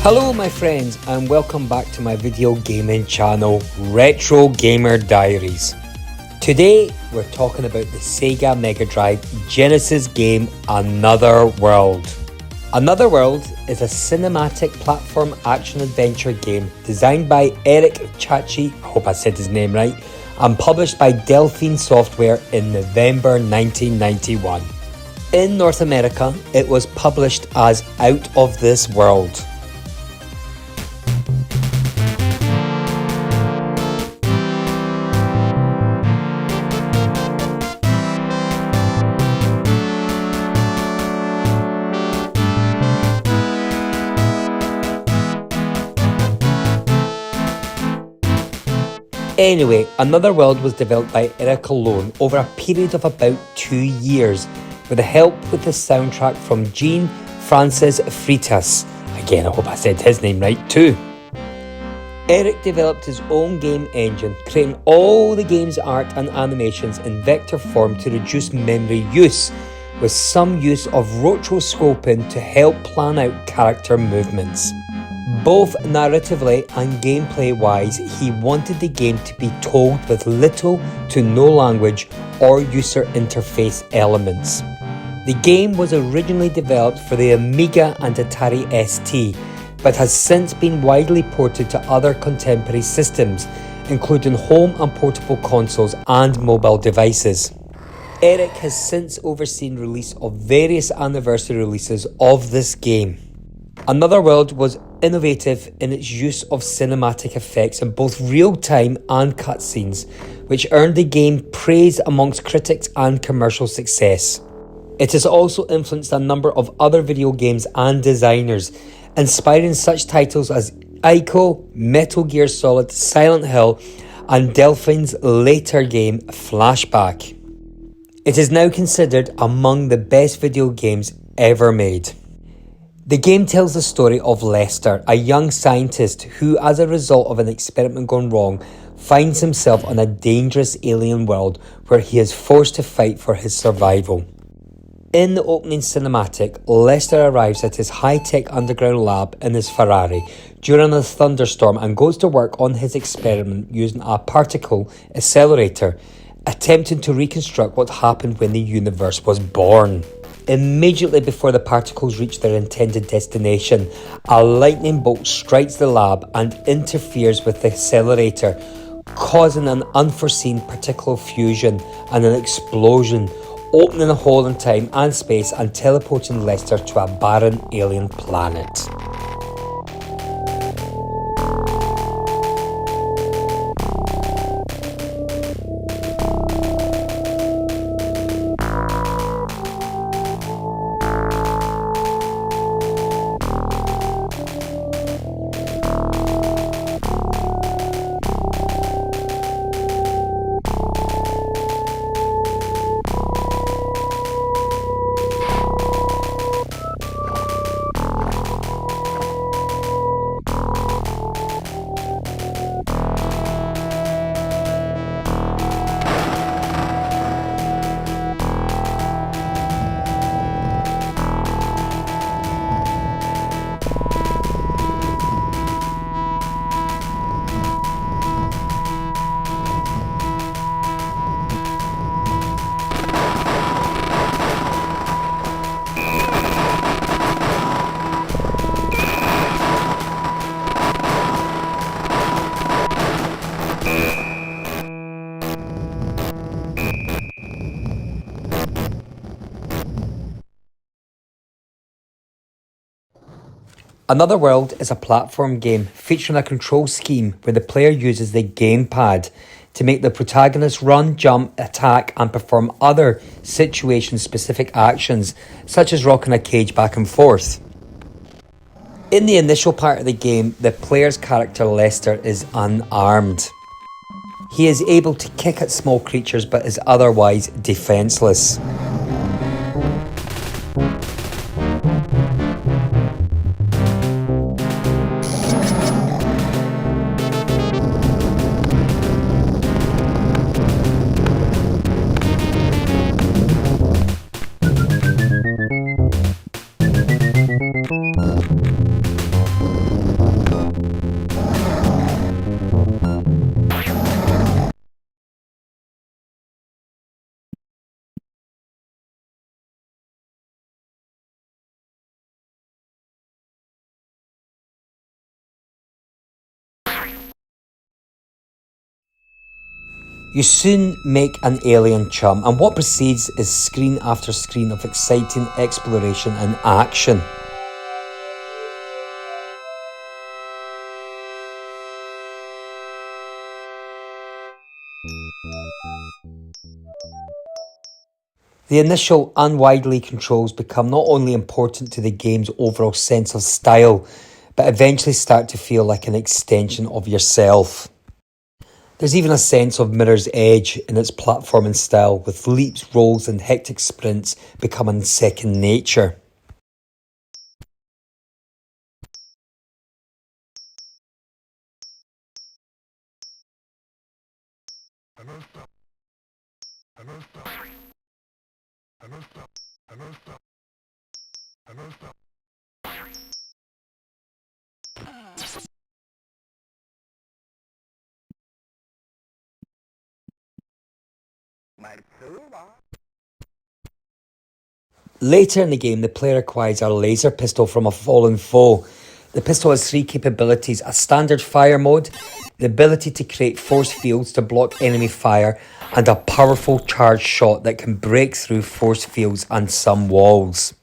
Hello my friends and welcome back to my video gaming channel, Retro Gamer Diaries. Today we're talking about the Sega Mega Drive Genesis game Another World. Another World is a cinematic platform action-adventure game designed by Éric Chahi, I hope I said his name right, and published by Delphine Software in November 1991. In North America, it was published as Out of This World. Anyway, Another World was developed by Éric alone over a period of about 2 years, with the help with the soundtrack from Jean-Francis Freitas. Again, I hope I said his name right too. Éric developed his own game engine, creating all the game's art and animations in vector form to reduce memory use, with some use of rotoscoping to help plan out character movements. Both narratively and gameplay-wise, he wanted the game to be told with little to no language or user interface elements. The game was originally developed for the Amiga and Atari ST, but has since been widely ported to other contemporary systems, including home and portable consoles and mobile devices. Éric has since overseen release of various anniversary releases of this game. Another World was innovative in its use of cinematic effects in both real-time and cutscenes, which earned the game praise amongst critics and commercial success. It has also influenced a number of other video games and designers, inspiring such titles as Ico, Metal Gear Solid, Silent Hill, and Delphine's later game Flashback. It is now considered among the best video games ever made. The game tells the story of Lester, a young scientist who, as a result of an experiment gone wrong, finds himself on a dangerous alien world where he is forced to fight for his survival. In the opening cinematic, Lester arrives at his high-tech underground lab in his Ferrari during a thunderstorm and goes to work on his experiment using a particle accelerator, attempting to reconstruct what happened when the universe was born. Immediately before the particles reach their intended destination, a lightning bolt strikes the lab and interferes with the accelerator, causing an unforeseen particle fusion and an explosion, opening a hole in time and space and teleporting Lester to a barren alien planet. Another World is a platform game featuring a control scheme where the player uses the gamepad to make the protagonist run, jump, attack, and perform other situation-specific actions, such as rocking a cage back and forth. In the initial part of the game, the player's character Lester is unarmed. He is able to kick at small creatures but is otherwise defenseless. You soon make an alien chum, and what proceeds is screen after screen of exciting exploration and action. The initial unwieldy controls become not only important to the game's overall sense of style, but eventually start to feel like an extension of yourself. There's even a sense of Mirror's Edge in its platforming style, with leaps, rolls and hectic sprints becoming second nature. Later in the game, the player acquires a laser pistol from a fallen foe. The pistol has three capabilities: a standard fire mode, the ability to create force fields to block enemy fire, and a powerful charged shot that can break through force fields and some walls.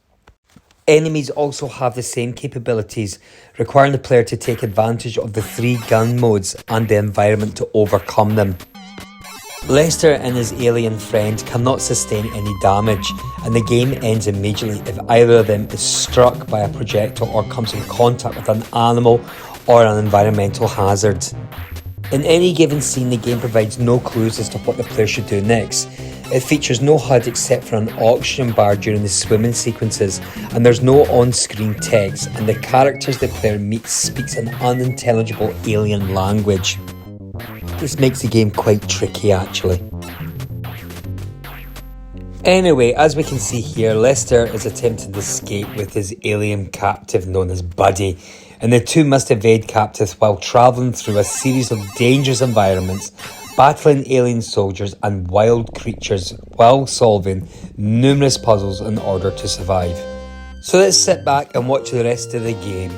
Enemies also have the same capabilities, requiring the player to take advantage of the three gun modes and the environment to overcome them. Lester and his alien friend cannot sustain any damage, and the game ends immediately if either of them is struck by a projectile or comes in contact with an animal or an environmental hazard. In any given scene, the game provides no clues as to what the player should do next. It features no HUD except for an oxygen bar during the swimming sequences, and there's no on-screen text, and the characters the player meets speaks an unintelligible alien language. This makes the game quite tricky actually. Anyway, as we can see here, Lester is attempting to escape with his alien captive known as Buddy, and the two must evade captive while travelling through a series of dangerous environments, battling alien soldiers and wild creatures while solving numerous puzzles in order to survive. So let's sit back and watch the rest of the game.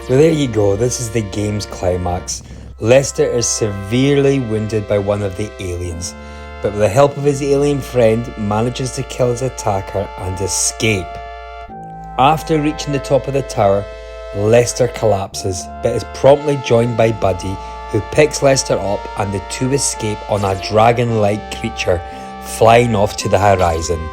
Well, there you go, this is the game's climax. Lester is severely wounded by one of the aliens, but with the help of his alien friend, manages to kill his attacker and escape. After reaching the top of the tower, Lester collapses, but is promptly joined by Buddy, who picks Lester up and the two escape on a dragon-like creature, flying off to the horizon.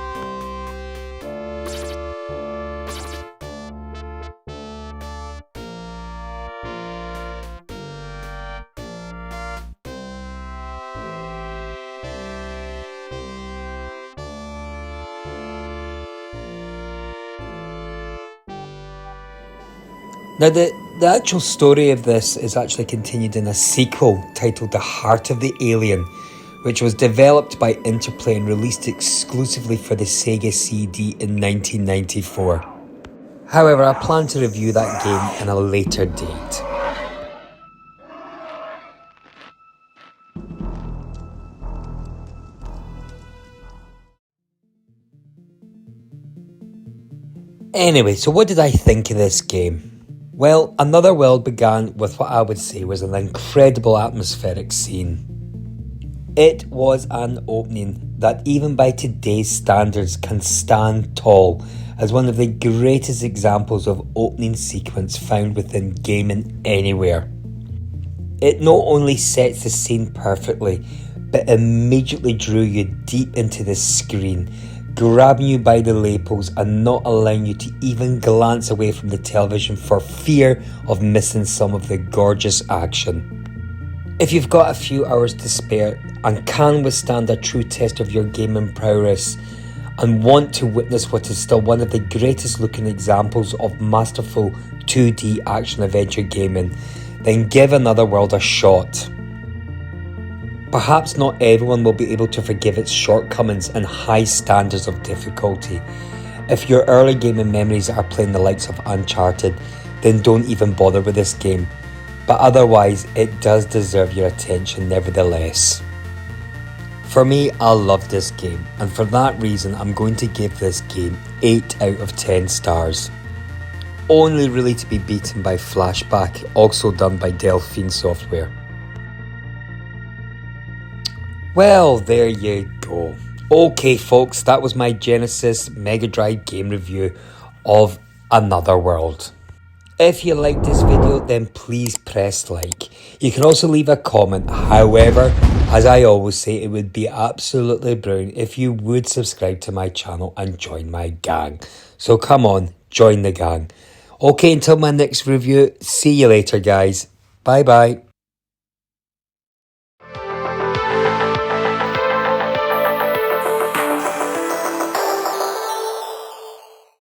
Now, the actual story of this is actually continued in a sequel titled The Heart of the Alien, which was developed by Interplay and released exclusively for the Sega CD in 1994. However, I plan to review that game in a later date. Anyway, so what did I think of this game? Well, Another World began with what I would say was an incredible atmospheric scene. It was an opening that even by today's standards can stand tall as one of the greatest examples of opening sequence found within gaming anywhere. It not only sets the scene perfectly, but immediately drew you deep into the screen, grabbing you by the lapels and not allowing you to even glance away from the television for fear of missing some of the gorgeous action. If you've got a few hours to spare and can withstand a true test of your gaming prowess and want to witness what is still one of the greatest looking examples of masterful 2D action adventure gaming, then give Another World a shot. Perhaps not everyone will be able to forgive its shortcomings and high standards of difficulty. If your early gaming memories are playing the likes of Uncharted, then don't even bother with this game. But otherwise, it does deserve your attention nevertheless. For me, I love this game, and for that reason I'm going to give this game 8 out of 10 stars. Only really to be beaten by Flashback, also done by Delphine Software. Well, there you go. Okay folks, that was my Genesis Mega Drive game review of Another World. If you liked this video, then please press like. You can also leave a comment. However, as I always say, it would be absolutely brilliant if you would subscribe to my channel and join my gang. So come on, join the gang. Okay, until my next review, see you later, guys. Bye bye.